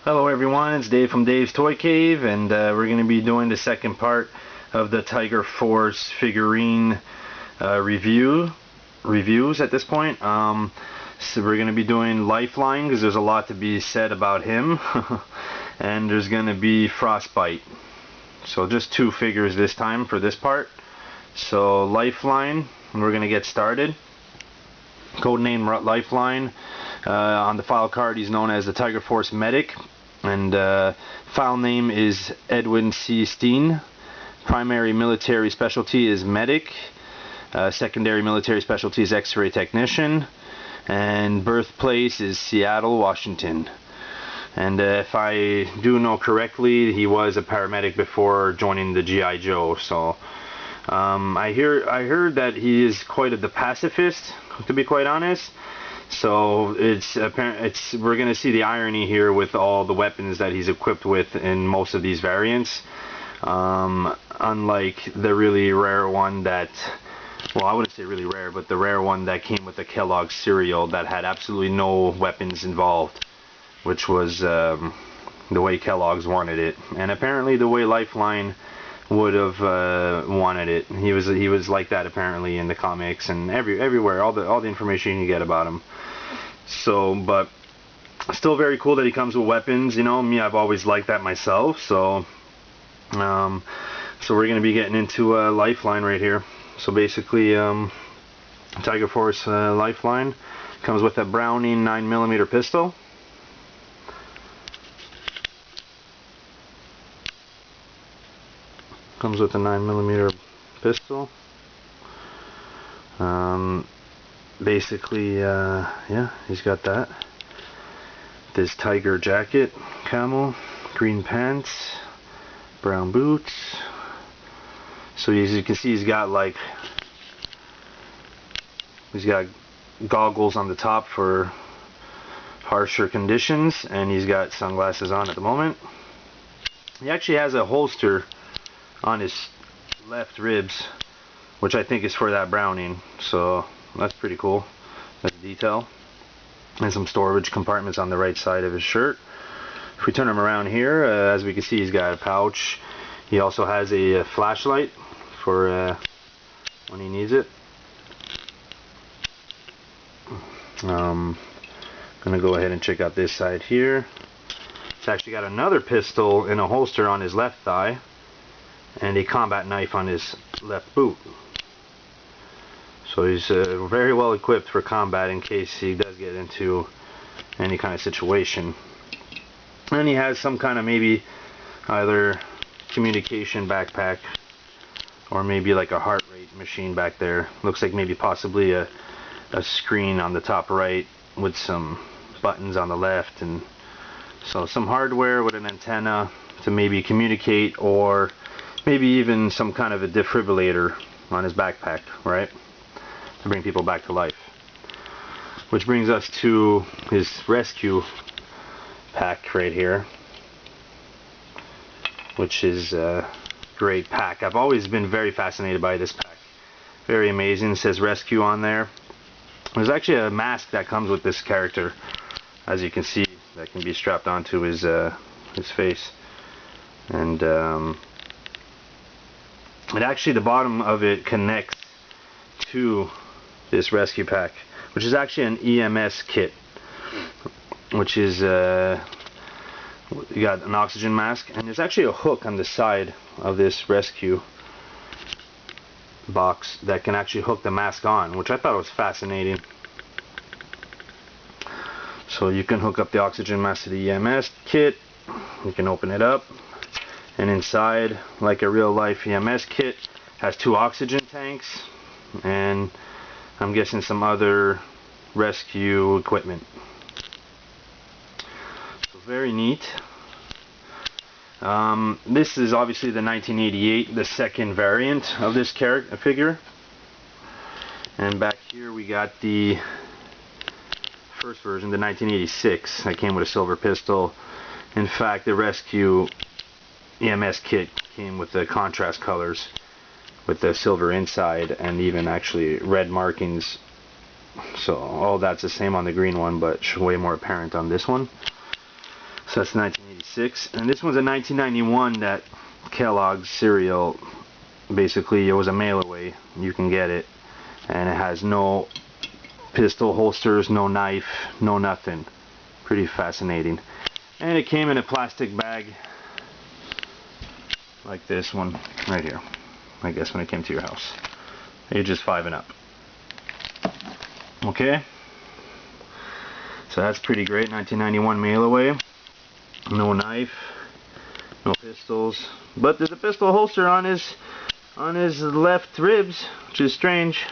Hello everyone, it's Dave from Dave's Toy Cave, and we're going to be doing the second part of the Tiger Force figurine reviews at this point. So we're going to be doing Lifeline because there's a lot to be said about him, and there's going to be Frostbite. So just two figures this time for this part. So Lifeline, we're going to get started. Codename Lifeline. On the file card he's known as the Tiger Force Medic, and file name is Edwin C. Steen. Primary military specialty is Medic. Secondary military specialty is X-ray Technician. And birthplace is Seattle, Washington. And if I do know correctly, he was a paramedic before joining the G.I. Joe. So I heard that he is quite the pacifist, to be quite honest. So it's apparent. We're going to see the irony here with all the weapons that he's equipped with in most of these variants. Unlike the really rare one that, well, I wouldn't say really rare, but the rare one that came with the Kellogg's cereal that had absolutely no weapons involved, which was the way Kellogg's wanted it, and apparently the way Lifeline would have wanted it. He was like that apparently in the comics and everywhere, all the information you get about him. So, but still very cool that he comes with weapons. You know me, I've always liked that myself. So so we're gonna be getting into Lifeline right here. So basically Tiger Force Lifeline comes with a Browning 9mm pistol. Comes with a 9mm pistol. Basically, yeah, he's got that. This tiger jacket, camo, green pants, brown boots. So as you can see, he's got goggles on the top for harsher conditions, and he's got sunglasses on at the moment. He actually has a holster on his left ribs, which I think is for that Browning, so that's pretty cool. That's a detail. And some storage compartments on the right side of his shirt. If we turn him around here, as we can see, he's got a pouch. He also has a flashlight for when he needs it. Gonna go ahead and check out this side here. He's actually got another pistol in a holster on his left thigh, and a combat knife on his left boot. So he's very well equipped for combat in case he does get into any kind of situation. And he has some kind of maybe either communication backpack or maybe like a heart rate machine back there. Looks like maybe possibly a screen on the top right with some buttons on the left, and so some hardware with an antenna to maybe communicate, or maybe even some kind of a defibrillator on his backpack, right? To bring people back to life. Which brings us to his rescue pack right here, which is a great pack. I've always been very fascinated by this pack. Very amazing. It says rescue on there. There's actually a mask that comes with this character, as you can see, that can be strapped onto his face. And actually the bottom of it connects to this rescue pack, which is actually an EMS kit, which is you got an oxygen mask, and there's actually a hook on the side of this rescue box that can actually hook the mask on, which I thought was fascinating. So you can hook up the oxygen mask to the EMS kit. You can open it up, and inside, like a real life EMS kit, has two oxygen tanks and I'm guessing some other rescue equipment. So very neat. This is obviously the 1988, the second variant of this figure. And back here we got the first version, the 1986, that came with a silver pistol. In fact, the rescue EMS kit came with the contrast colors, with the silver inside and even actually red markings. So all that's the same on the green one, but way more apparent on this one. So that's 1986, and this one's a 1991 that Kellogg's cereal. Basically, it was a mail away. You can get it, and it has no pistol holsters, no knife, no nothing. Pretty fascinating. And it came in a plastic bag like this one right here. I guess when it came to your house, ages 5 and up. Okay, so that's pretty great. 1991 mail away. No knife, no pistols, but there's a pistol holster on his left ribs, which is strange,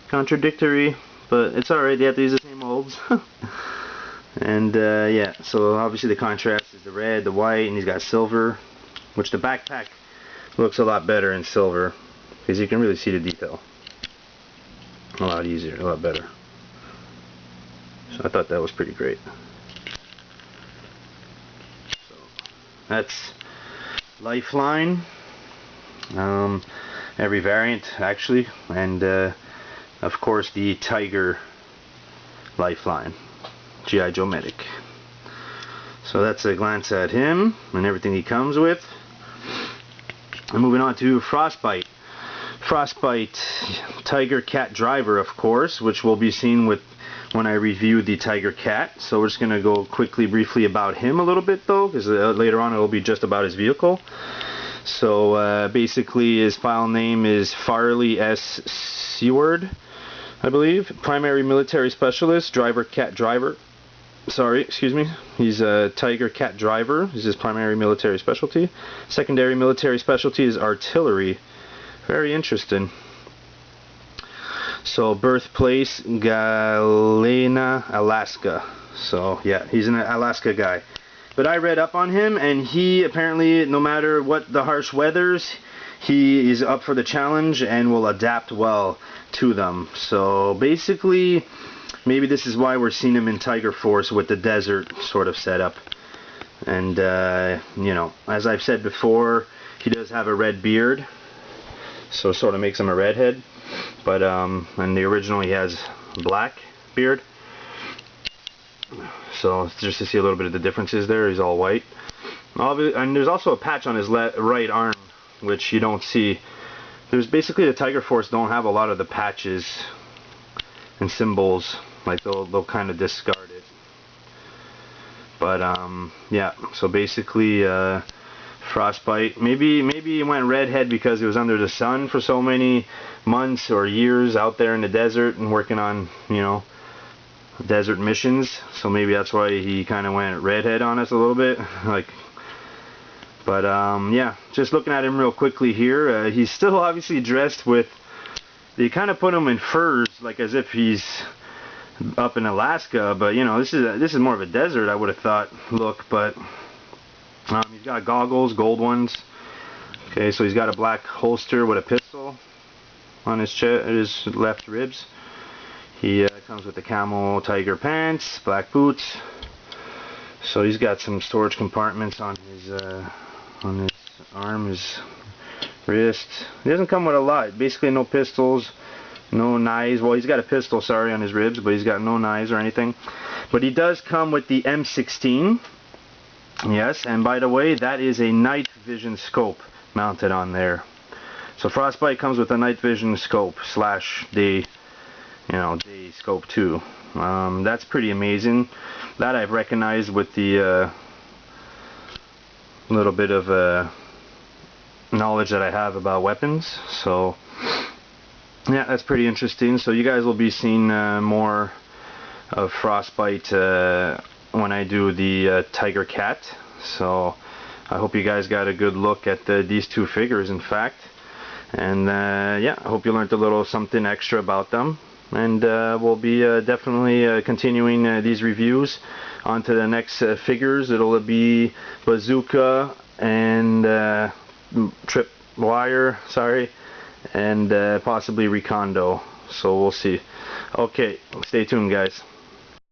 contradictory, but it's alright. They have to use the same molds. And yeah, so obviously the contrast is the red, the white, and he's got silver, which the backpack looks a lot better in silver because you can really see the detail a lot easier, a lot better. So I thought that was pretty great. So that's Lifeline, every variant actually, and of course the Tiger Lifeline, G.I. Joe Medic. So that's a glance at him and everything he comes with. And moving on to Frostbite. Frostbite Tiger Cat Driver, of course, which will be seen with when I review the Tiger Cat. So we're just going to go quickly, briefly about him a little bit though, because later on it will be just about his vehicle. So basically his file name is Farley S. Seward, I believe. Primary military specialist, driver, cat driver. Sorry, excuse me. He's a Tiger Cat Driver. This is his primary military specialty. Secondary military specialty is artillery. Very interesting. So birthplace, Galena, Alaska. So yeah, he's an Alaska guy. But I read up on him, and he apparently, no matter what the harsh weathers, he is up for the challenge and will adapt well to them. So basically, maybe this is why we're seeing him in Tiger Force with the desert sort of setup. And you know, as I've said before, he does have a red beard, so it sort of makes him a redhead. But in the original he has black beard. So just to see a little bit of the differences there, he's all white. And there's also a patch on his right arm, which you don't see. There's basically the Tiger Force don't have a lot of the patches and symbols. Like they'll kind of discard it. But yeah, so basically Frostbite, maybe he went redhead because he was under the sun for so many months or years out there in the desert and working on, you know, desert missions. So maybe that's why he kind of went redhead on us a little bit. Like, but yeah, just looking at him real quickly here, he's still obviously dressed with. They kind of put him in furs, like as if he's up in Alaska, but you know, this is more of a desert, I would have thought, look. But he's got goggles, gold ones. Okay, so he's got a black holster with a pistol on his chest, his left ribs. He comes with the camo tiger pants, black boots. So he's got some storage compartments on his arm, his wrist. He doesn't come with a lot. Basically, no pistols. No knives. Well, he's got a pistol, sorry, on his ribs, but he's got no knives or anything. But he does come with the M16. Yes, and by the way, that is a night vision scope mounted on there. So Frostbite comes with a night vision scope / day, day scope too. That's pretty amazing. That I've recognized with the little bit of knowledge that I have about weapons. So yeah, that's pretty interesting. So you guys will be seeing more of Frostbite when I do the Tiger Cat. So I hope you guys got a good look at these two figures, in fact. And yeah, I hope you learned a little something extra about them. And we'll be definitely continuing these reviews on to the next figures. It'll be Bazooka and Tripwire, sorry, and possibly Recondo. So we'll see. Okay, stay tuned, guys.